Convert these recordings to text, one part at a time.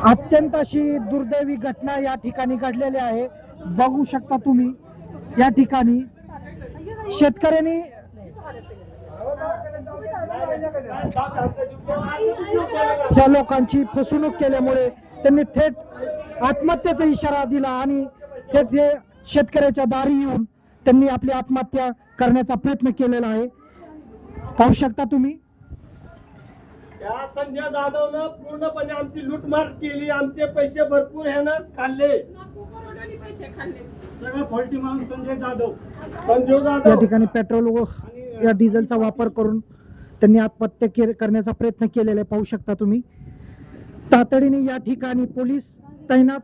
अत्यंत अशी दुर्दैवी घटना या ठिकाणी घडलेली आहे। बघू शकता तुम्ही या ठिकाणी शेतकऱ्यांनी या लोकांची फसवणूक केल्यामुळे त्यांनी थेट आत्महत्येचा इशारा दिला आणि थेट हे शेतकऱ्याच्या दारी येऊन त्यांनी आपली आत्महत्या करण्याचा प्रयत्न केलेला आहे। पाहू शकता तुम्ही या संजय जाधवनं पूर्णपणे आमची लूटमार केली, आमचे पैसे भरपूर ह्यानं खाल्ले, सगळं फॉल्टी माणूस संजय जाधव या ठिकाणी पेट्रोल व या डिझेलचा वापर करून त्यांनी आत्महत्या करण्याचा प्रयत्न केलेला आहे। पाहू शकता तुम्ही तातडीने या ठिकाणी पोलीस तैनात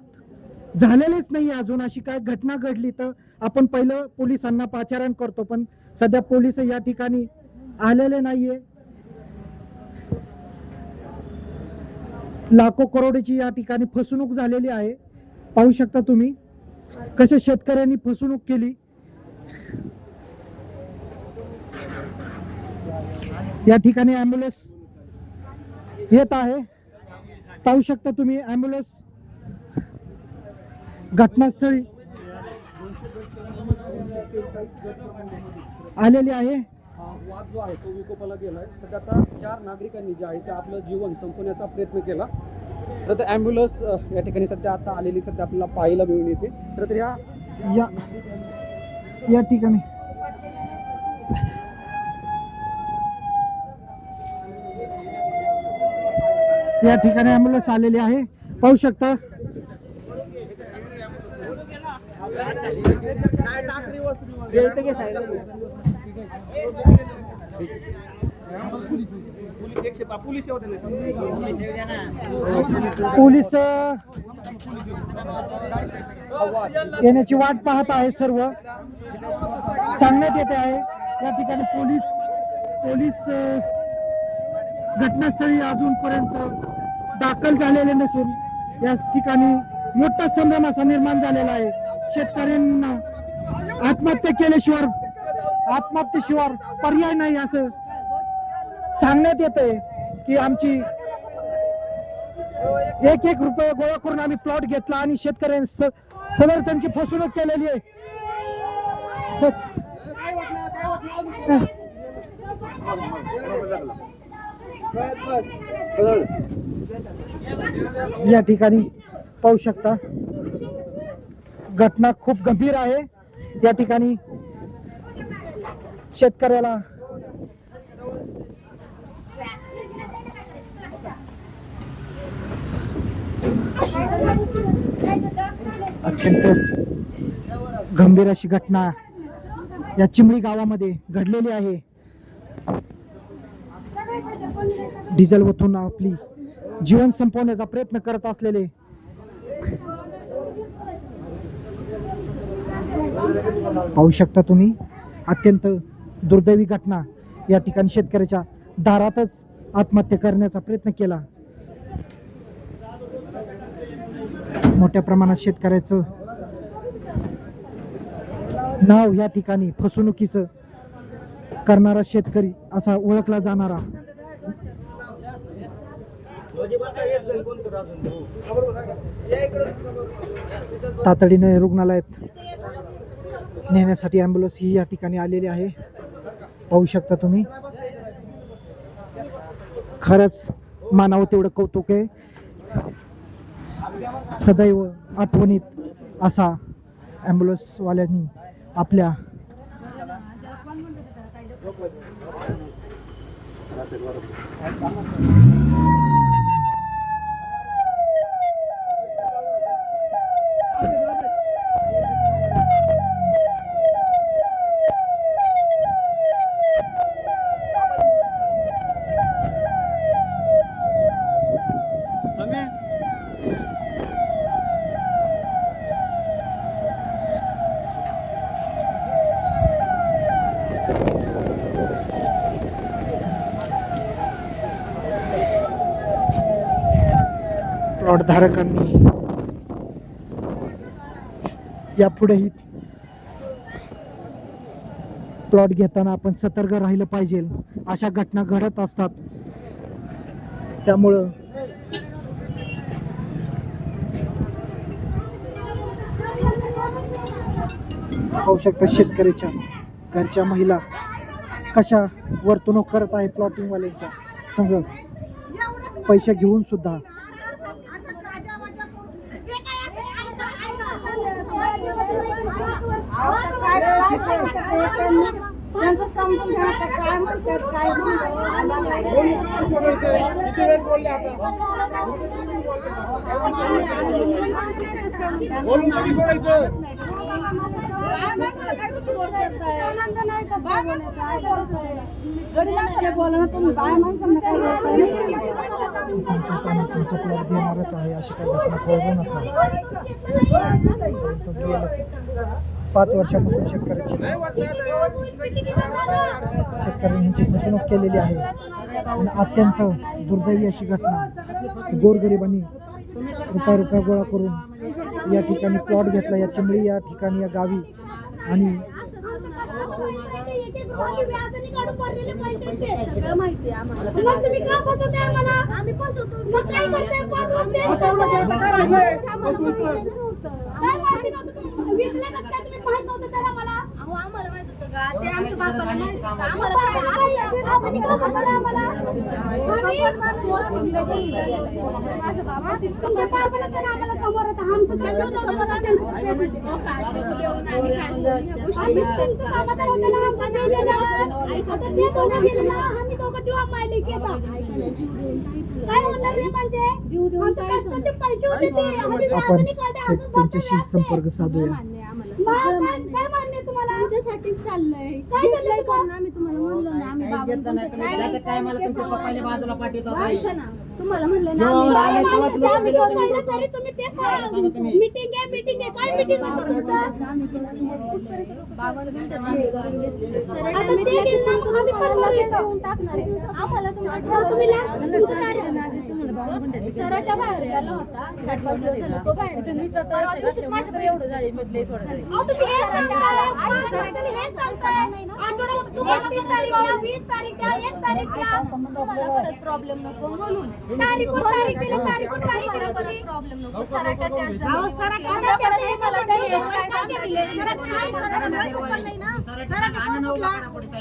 झालेलेच नाही अजून। अशी काय घटना घडली तर आपण पहिलं पोलिसांना पाचारण करतो, पण सध्या पोलीस या ठिकाणी आलेले नाहीये। लाखो करोडची या ठिकाणी फसवणूक झालेली आहे। पाहू शकता तुम्ही कशा शेतकऱ्यांनी फसवणूक केली। या ठिकाणी ॲम्ब्युलन्स येत आहे। पाहू शकता तुम्ही ॲम्ब्युलन्स घटनास्थळी आलेली आहे। वाद जो आहे तो विकोपाला गेलाय। तर आता 4 नागरिकांनी जे आहे ते आपलं जीवन संपवण्याचा प्रयत्न केला। तर ॲम्ब्युलन्स या ठिकाणी सध्या आता आलेली सध्या आपल्याला पाहायला मिळून येते। तर या ठिकाणी ॲम्ब्युलन्स आलेली आहे। पाहू शकता पोलीस येण्याची वाट पाहत आहे। सर्व सांगण्यात येते आहे या ठिकाणी पोलीस घटनास्थळी अजूनपर्यंत दाखल झालेले नसून या ठिकाणी मोठा संभ्रम असा निर्माण झालेला आहे। शेतकऱ्यांना आत्महत्येशिवाय पर्याय नाही असं सांगण्यात येते की आमची 1-1 रुपये गोळा करून आम्ही प्लॉट घेतला आणि शेतकऱ्यांनी समर्थांची फसवणूक केलेली आहे। या ठिकाणी पाहू शकता घटना खूप गंभीर आहे। या ठिकाणी शेतकऱ्याला अत्यंत गंभीर अशी घटना या चिमणी गावामध्ये घडलेली आहे। डिझेल ओतून आपली जीवन संपवण्याचा प्रयत्न करत असलेले पाहू शकता तुम्ही अत्यंत दुर्दैवी घटना। या ठिकाणी शेतकऱ्याच्या दारातच आत्महत्या करण्याचा प्रयत्न केला। मोठ्या प्रमाणात शेतकऱ्याचं नाव या ठिकाणी फसवणुकीचं करणारा शेतकरी असा ओळखला जाणारा तातडीने रुग्णालयात नेण्यासाठी ॲम्ब्युलन्स ही या ठिकाणी आलेली आहे। पाहू शकता तुम्ही खरंच मानावं तेवढं कौतुक आहे। सदैव आठवणीत असा ॲम्ब्युलन्सवाल्यांनी आपल्या प्लॉट धारकांनी यापुढेही प्लॉट घेताना आपण सतर्क राहिलं पाहिजे. अशा घटना घडत असतात, त्यामुळं पाहू शकता शेतकऱ्याच्या घरच्या महिला कशा वर्तणूक करत आहे प्लॉटिंग वाल्यांच्या संग, पैसे घेऊन सुद्धा. किती वेळ बोलले आता? बोलून कधी सोडायचं? सांगतात आम्ही तुमचं प्लॉट देणारच आहे, अशी काही घटना कळवू नका. गेलं 5 वर्षापासून शेतकऱ्यांनी ह्यांची फसवणूक केलेली आहे. आणि अत्यंत दुर्दैवी अशी घटना, गोरगरिबांनी रुपया गोळा करून या ठिकाणी प्लॉट घेतला, या चिंबळी या ठिकाणी या गावी. आणि आपण त्यांच्याशी संपर्क साधूया. काय मान्य तुम्हाला? आमच्यासाठीच चाललंय. काय चाललंय का? आम्ही तुम्हाला म्हणलो ना, आम्ही बाजूला पाठवतात ऐका ना, तुम्हाला म्हणलं ना जेव्हा आले आम्ही- तेव्हाच लोकं आम्ही सगळे म्हणलं तरी तुम्ही तेच सांगा तुम्ही. मीटिंग आहे मीटिंग आहे. काय मीटिंग असतं तुमचं? आता ते गेलं ना, आम्ही पण घरी येऊन टाकणार आहे. आम्हाला तुमचं तुम्ही सराट्या बाहेर आला होता. तो बाहेर परवा दिवशीच माझ्या एवढं झाले मधले थोडं झाले. अहो, तुम्ही हे सांगताय, हे सांगताय. आठवड्यात तुम्हाला 30 तारीख द्या, 20 तारीख द्या, 1 तारीख द्या. तुम्हाला परत प्रॉब्लेम नको म्हणून तारीखवर तारीख दिली, तारीखवर तारीख दिली, परत प्रॉब्लेम नको. सराट्या त्यांचा अहो सराट्या मला काही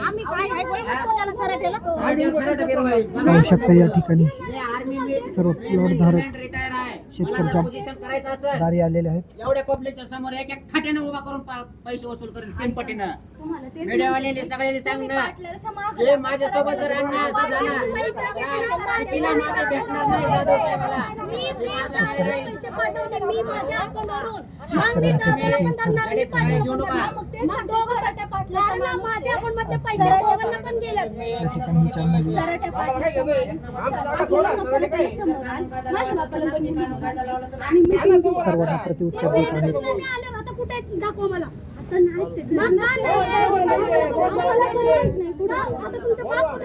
आम्ही काय त्याला सराट्याला पाहू शकता या ठिकाणी सर्व प्लॉट धारक शेतकऱ्याच्या दारी आलेले आहेत. एवढ्या पब्लिकच्या समोर एक एक खाट्यानं उभा करून पैसे वसूल करेल 3 पटीनं. मीडियावाले सगळ्यांनी सांगणं हे माझ्यासोबत जर अन्याय असं झाला तर तिला मागे भेटणार नाही जाधव साहेबाला. घेऊ नका. या ठिकाणी ही चॅनल सर्वांना प्रत्युत्तर देत आहेत. कुठे दाखवा मला. आता नाही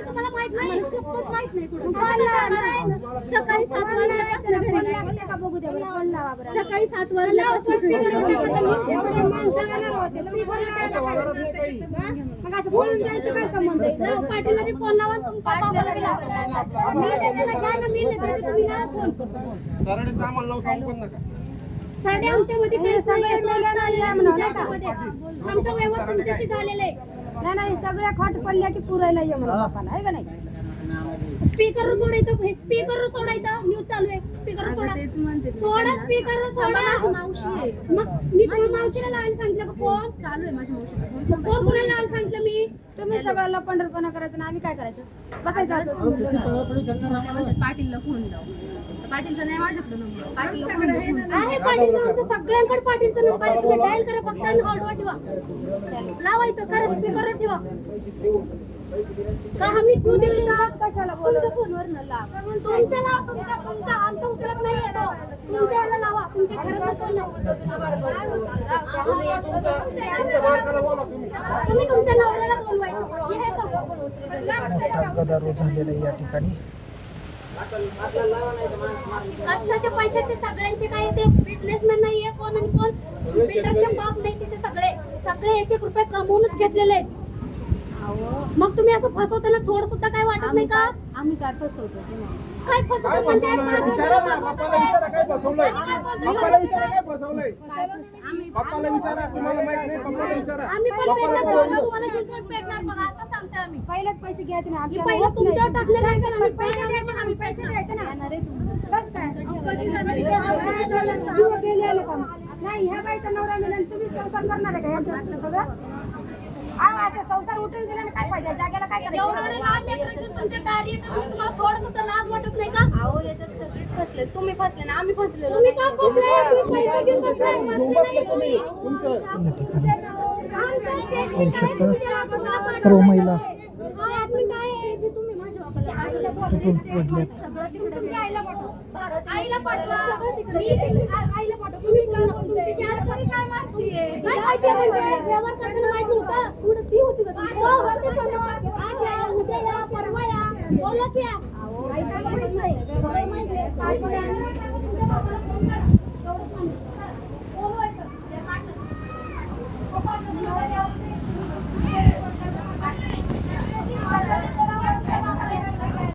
तुम्हाला माहित नाही. शपथ माहित नाही कुठं. सकाळी 7 वाजल्यापासून घरी नाही. सकाळी 7 वाजल्यापासून मग असं बोलून जायचं काय संबंध आहे? पाटीलला बी फोन लावा, तुमच्या बाबाला बी लावा. मी देते घ्या ना, मी देते तुम्ही लावा फोन. सरडे आमच्यामध्ये काही आमचा व्यवहार तुमच्याशी झालेला आहे. नाही सगळ्या खोट पडल्या की पुरायला ये म्हणून बापाला आहे का नाही. स्पीकर सोडायचं, स्पीकर सोडायचं. न्यूज चालू आहे, स्पीकर सोडा. सोडा स्पीकर सोडा. मावशी आहे मग मी तुम्हाला मावशीला लावायला सांगितलं का? फोन चालू आहे माझ्या मावशीचा. फोन कोणाला लावायला सांगितलं मी? तुम्ही सगळ्याला पंढरपणा करायचं ना, आम्ही काय करायचं? बसायचं पाटीलला फोन लावू. पाटीलचा नाही माझ्याकडे नंबर. पाटीलला फोन आहे. पाटील सगळ्यांकडे पाटीलचा नंबर आहे. तुम्ही डायल करा फक्त आणि हॉल्डवर ठेवा. लावायचं करा, स्पीकरवर ठेवा. का आम्ही तू दिली का? कशाला तुमच्या फोनवर न लावा. तुमच्या लावा, तुमच्या आमच्या उचलत नाही येतो. तुमच्या याला लावा. तुमच्या घरात फोन तुम्ही तुमच्या नवऱ्याला बोलवायचं. हे सगळं गदारोळ झालेला आहे या ठिकाणी. कष्टाचे पैसे ते सगळ्यांचे काय ते बिझनेसमॅन नाहीये कोण आणि कोण बिल्डरचे बाप नाही तिथे सगळे 1-1 रुपये कमवूनच घेतलेले आहेत. मग तुम्ही असं फसवताना थोडं सुद्धा काय वाटत नाही का? आम्ही काय फसवतो काय फसवतो म्हणजे विचारा ना, बाप्पाला विचारा काय फसवलंय. बाप्पाला विचारा काय फसवलंय. बाप्पाला विचारा, तुम्हाला माहित नाही, बाप्पाला विचारा. आम्ही पण बाप्पाला पेटणार फसवलं. बघा, तुम्हाला घेऊन पण पेटणार बघा, आता सांगते आम्ही. पहिलेच पैसे घ्यायचे ना की पहिलं तुमच्यावर टाकले राहायचं आणि पैसे द्यायचे ना, आम्ही पैसे द्यायचे ना. बस काय गेले का नाही ह्या बाईचा नवरा मेला आणि तुम्ही संसार करणार आहे का यांचं सगळं आता संसार उठून गेला ना काय पाहिजे जागेला काय करायचं एवढं लहान लेकरं घेऊन तुमच्या दारी येतं म्हणजे तुम्हाला थोडं सुद्धा लाज वाटत नाही का? अहो याच्यात सगळेच फसले, तुम्ही फसले ना, आम्ही फसलेलो तुम्ही नाही. का फसले? तुम्ही पैसे घेऊन बसलाय, घेऊन फसले बसले नाही तुम्ही. तुमचं. पाहू शकता सर्व महिला हा, आपण काय आहे जे तुम्ही माझ्या बापाला आईला तुटून पडल्यात. सगळं तिकडे तुमच्या आईला पाठवा. आईला पाठवा. आईला पाठवा. तुम्ही कोण? तुमची जी आई तरी काय मारतीये? काय माहितीये म्हणजे? व्यवहार करताना माहित नव्हतं? पुढे ती होती का ती? हो, होती समोर. आज या, उद्या या, परवा या. बोला की या. आई काय माहित नाही. काय